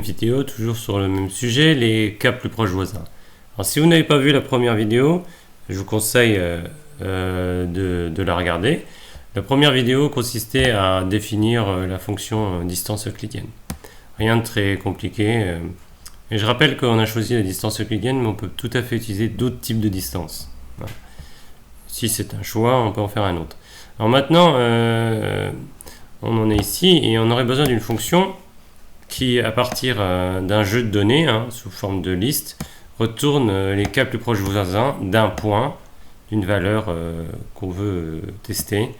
deuxième vidéo, toujours sur le même sujet, les cas plus proches voisins. Alors si vous n'avez pas vu la première vidéo, je vous conseille de la regarder. La première vidéo consistait à définir la fonction distance euclidienne. Rien de très compliqué. Et je rappelle qu'on a choisi la distance euclidienne, mais on peut tout à fait utiliser d'autres types de distances. Voilà. Si c'est un choix, on peut en faire un autre. Alors maintenant, on en est ici et on aurait besoin d'une fonction qui, à partir d'un jeu de données, sous forme de liste, retourne les cas plus proches voisins d'un point, d'une valeur qu'on veut tester,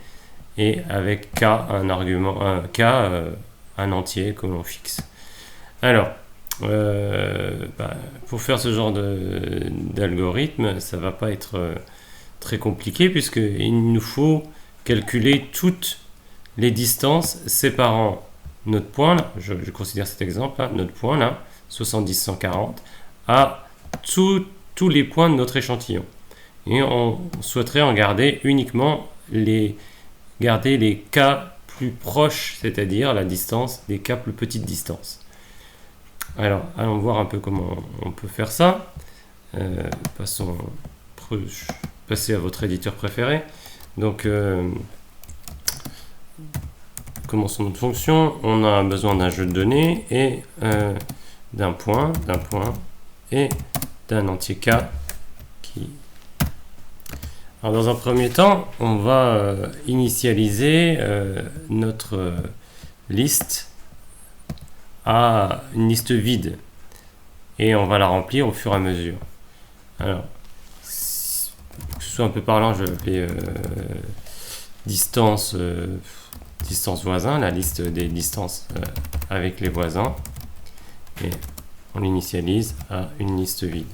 et avec k un argument, un entier que l'on fixe. Alors, pour faire ce genre d'algorithme, ça va pas être très compliqué puisqu'il nous faut calculer toutes les distances séparant notre point, là, je considère cet exemple, là, notre point là, 70-140, à tous les points de notre échantillon. Et on souhaiterait en garder uniquement les cas plus proches, c'est-à-dire la distance des cas plus petites distances. Alors, allons voir un peu comment on peut faire ça. Passez à votre éditeur préféré. Donc, commençons notre fonction. On a besoin d'un jeu de données et d'un point et d'un entier k. Alors, dans un premier temps, on va initialiser notre liste à une liste vide et on va la remplir au fur et à mesure. Alors, pour que ce soit un peu parlant, je vais appeler distance voisin, la liste des distances avec les voisins, et on l'initialise à une liste vide.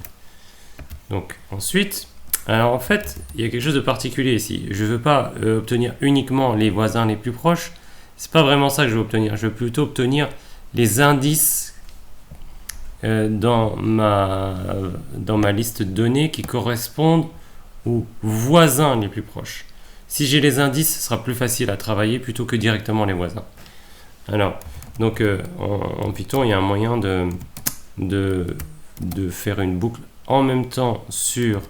Donc ensuite, alors en fait, il y a quelque chose de particulier ici. Je ne veux pas obtenir uniquement les voisins les plus proches. C'est pas vraiment ça que je veux obtenir. Je veux plutôt obtenir les indices dans ma liste de données qui correspondent aux voisins les plus proches. Si j'ai les indices, ce sera plus facile à travailler plutôt que directement les voisins. Alors, donc en Python, il y a un moyen de faire une boucle en même temps sur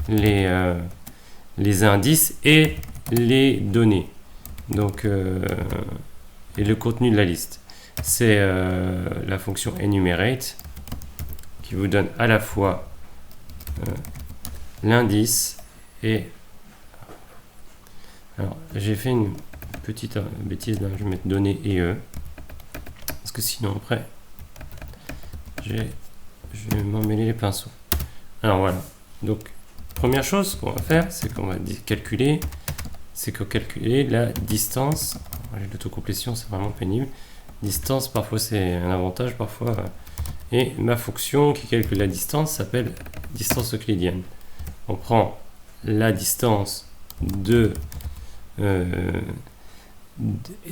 les indices et les données. Donc, et le contenu de la liste. C'est la fonction enumerate qui vous donne à la fois l'indice et... Alors, j'ai fait une petite bêtise là, je vais mettre données et e parce que sinon après je vais m'emmêler les pinceaux. Alors voilà, donc première chose qu'on va faire, c'est qu'on va calculer la distance. L'autocomplétion, c'est vraiment pénible. Distance, parfois c'est un avantage, parfois. Et ma fonction qui calcule la distance s'appelle distance euclidienne. On prend la distance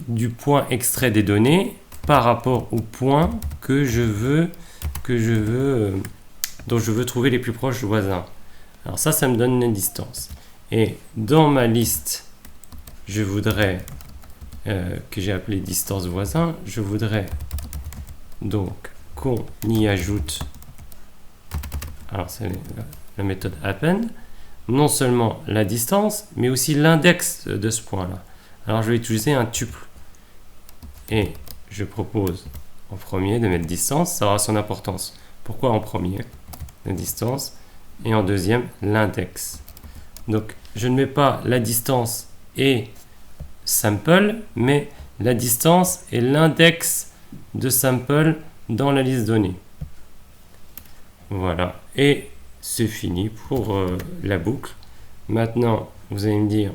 du point extrait des données par rapport au point dont je veux trouver les plus proches voisins. Alors ça me donne une distance. Et dans ma liste, je voudrais que j'ai appelé distance voisin, je voudrais donc qu'on y ajoute, alors c'est la méthode append, non seulement la distance, mais aussi l'index de ce point-là. Alors je vais utiliser un tuple. Et je propose en premier de mettre distance, ça aura son importance. Pourquoi en premier? La distance. Et en deuxième, l'index. Donc je ne mets pas la distance et sample, mais la distance et l'index de sample dans la liste donnée. Voilà. Et c'est fini pour la boucle. Maintenant, vous allez me dire,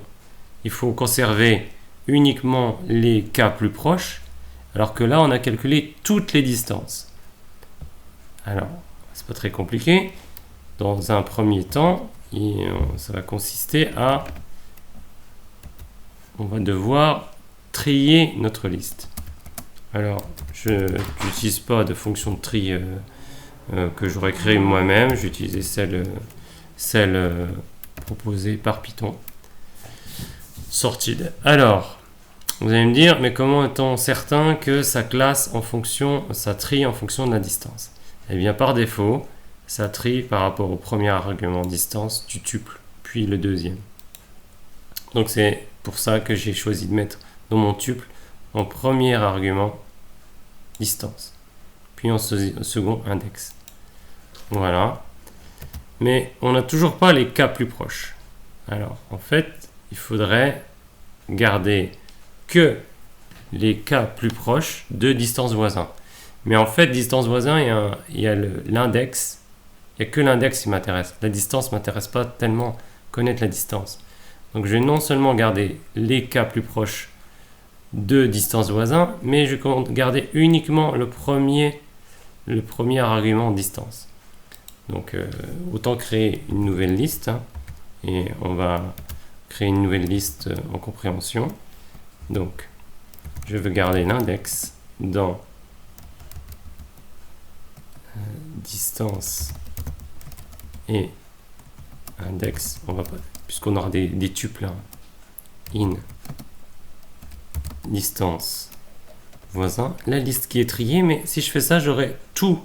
il faut conserver uniquement les cas plus proches, alors que là, on a calculé toutes les distances. Alors, c'est pas très compliqué. Dans un premier temps, ça va consister à... On va devoir trier notre liste. Alors, je n'utilise pas de fonction de tri que j'aurais créée moi-même. J'ai utilisé celle proposée par Python. Sorted. Alors, Vous allez me dire, mais comment est-on certain que ça classe en fonction, ça trie en fonction de la distance? Eh bien, par défaut, ça trie par rapport au premier argument distance du tuple, puis le deuxième. Donc c'est pour ça que j'ai choisi de mettre dans mon tuple en premier argument distance, puis en second index. Voilà. Mais on n'a toujours pas les cas plus proches. Alors, en fait, il faudrait garder que les cas plus proches de distance voisin. Mais en fait, distance voisin, il y a l'index. Il n'y a que l'index qui m'intéresse. La distance ne m'intéresse pas tellement connaître la distance. Donc, je vais non seulement garder les cas plus proches de distance voisin, mais je vais garder uniquement le premier argument distance. Donc, autant créer une nouvelle liste. Et on va créer une nouvelle liste en compréhension. Donc, je veux garder l'index dans distance et index. On va pas, puisqu'on aura des tuples là. In distance voisin. La liste qui est triée, mais si je fais ça, j'aurai tous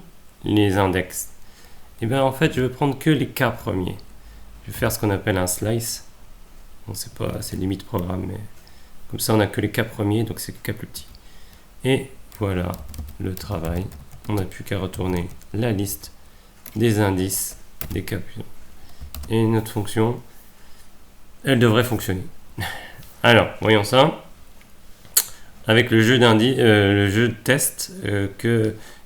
les index. Et bien en fait, je vais prendre que les cas premiers. Je vais faire ce qu'on appelle un slice. Bon, c'est limite programme, mais comme ça, on n'a que les cas premiers, donc c'est le cas plus petit. Et voilà le travail. On n'a plus qu'à retourner la liste des indices des cas plus. Et notre fonction, elle devrait fonctionner. Alors, voyons ça. Avec le jeu de test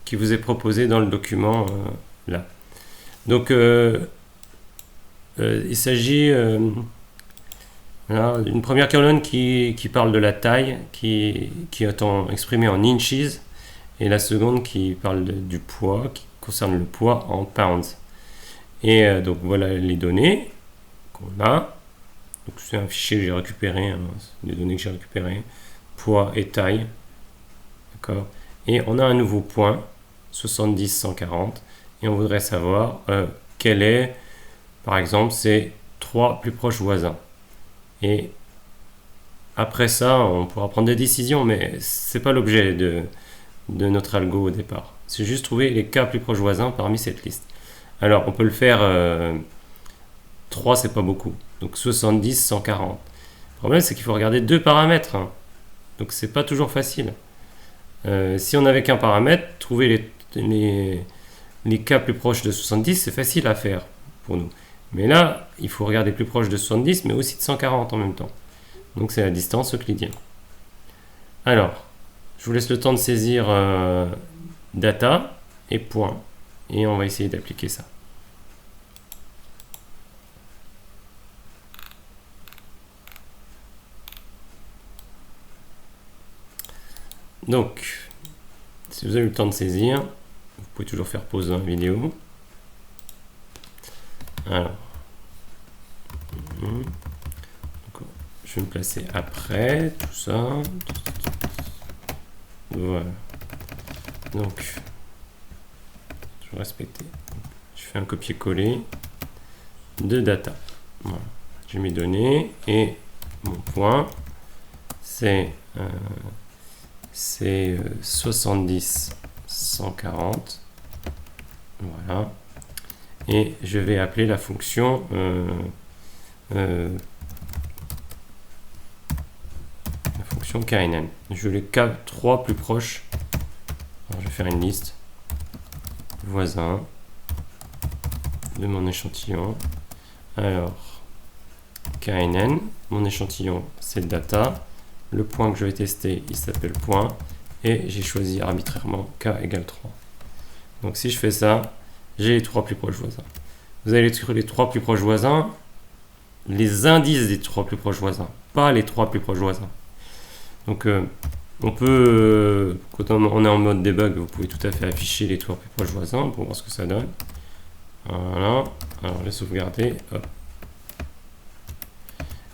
qui vous est proposé dans le document là. Donc, il s'agit d'une première colonne qui parle de la taille, qui est exprimée en inches, et la seconde qui parle du poids, qui concerne le poids en pounds. Et donc voilà les données qu'on a. Donc c'est un fichier que j'ai récupéré, des données que j'ai récupérées, poids et taille. D'accord. Et on a un nouveau point, 70, 140, et on voudrait savoir quel est, par exemple, ces trois plus proches voisins. Et après ça, on pourra prendre des décisions, mais c'est pas l'objet de notre algo au départ. C'est juste trouver les cas plus proches voisins parmi cette liste. Alors, on peut le faire 3, c'est pas beaucoup. Donc 70, 140. Le problème, c'est qu'il faut regarder deux paramètres. Donc, c'est pas toujours facile. Si on n'avait qu'un paramètre, trouver les cas plus proches de 70, c'est facile à faire pour nous. Mais là, il faut regarder plus proche de 70, mais aussi de 140 en même temps. Donc, c'est la distance euclidienne. Alors, je vous laisse le temps de saisir data et point. Et on va essayer d'appliquer ça. Donc, si vous avez le temps de saisir, vous pouvez toujours faire pause dans la vidéo. Alors, je vais me placer après tout ça. Voilà. Donc, je vais respecter. Je fais un copier-coller de data. Voilà. J'ai mes données et mon point, c'est 70, 140. Voilà. Et je vais appeler la fonction KNN. Je veux les cas 3 plus proches. Alors, je vais faire une liste voisin de mon échantillon. Alors, KNN, mon échantillon, c'est data. Le point que je vais tester, il s'appelle point. Et j'ai choisi arbitrairement K égale 3. Donc, si je fais ça, j'ai les 3 plus proches voisins. Vous allez trouver les 3 plus proches voisins, les indices des 3 plus proches voisins, pas les 3 plus proches voisins. Donc, on peut, quand on est en mode debug, vous pouvez tout à fait afficher les 3 plus proches voisins pour voir ce que ça donne. Voilà. Alors, les sauvegarder. Hop.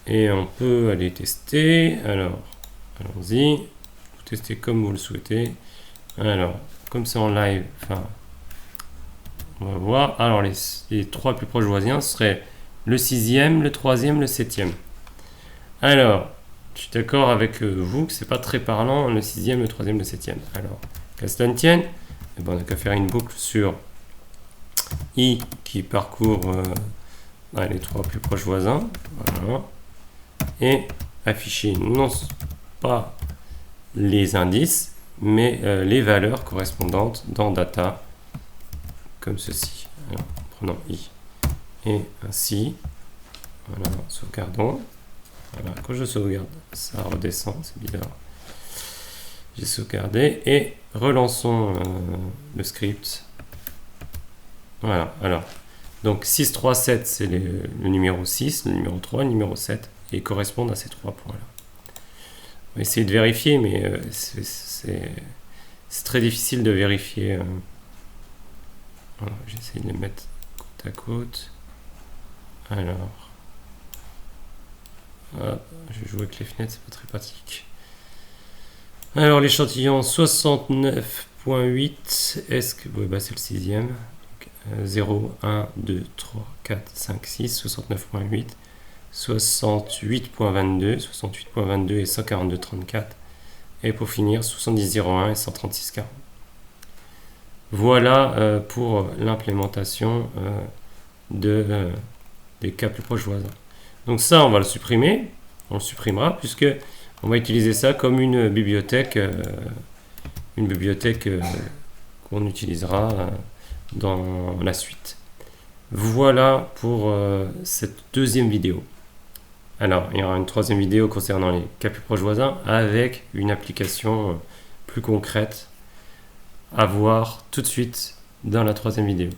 Et on peut aller tester. Alors, allons-y. Vous testez comme vous le souhaitez. Alors, comme c'est en live, enfin, on va voir. Alors, les 3 plus proches voisins seraient le 6e, le 3e, le 7e. Alors, je suis d'accord avec vous que c'est pas très parlant le 6e, le 3e, le 7e. Alors, qu'à cela ne tienne, eh ben, on n'a qu'à faire une boucle sur I qui parcourt les 3 plus proches voisins. Voilà. Et afficher non pas les indices, mais les valeurs correspondantes dans data, comme ceci. Alors, prenons I. Et ainsi, voilà, sauvegardons. Voilà, quand je sauvegarde, ça redescend, c'est bizarre. J'ai sauvegardé et relançons le script. Voilà, alors, donc 6, 3, 7, c'est le numéro 6, le numéro 3, le numéro 7, et ils correspondent à ces 3 points-là. On va essayer de vérifier, mais c'est très difficile de vérifier. Voilà, j'essaie de les mettre côte à côte. Alors, voilà, je vais jouer avec les fenêtres, c'est pas très pratique. Alors, l'échantillon 69.8, est-ce que... Oui, bah, c'est le 6e. 0, 1, 2, 3, 4, 5, 6, 69.8, 68.22, 68.22 et 142.34. Et pour finir, 70.01 et 136.40. Voilà pour l'implémentation des cas plus proches voisins. Donc ça, on va le supprimer. On le supprimera puisque on va utiliser ça comme une bibliothèque qu'on utilisera dans la suite. Voilà pour cette deuxième vidéo. Alors, il y aura une troisième vidéo concernant les cas plus proches voisins avec une application plus concrète à voir tout de suite dans la troisième vidéo.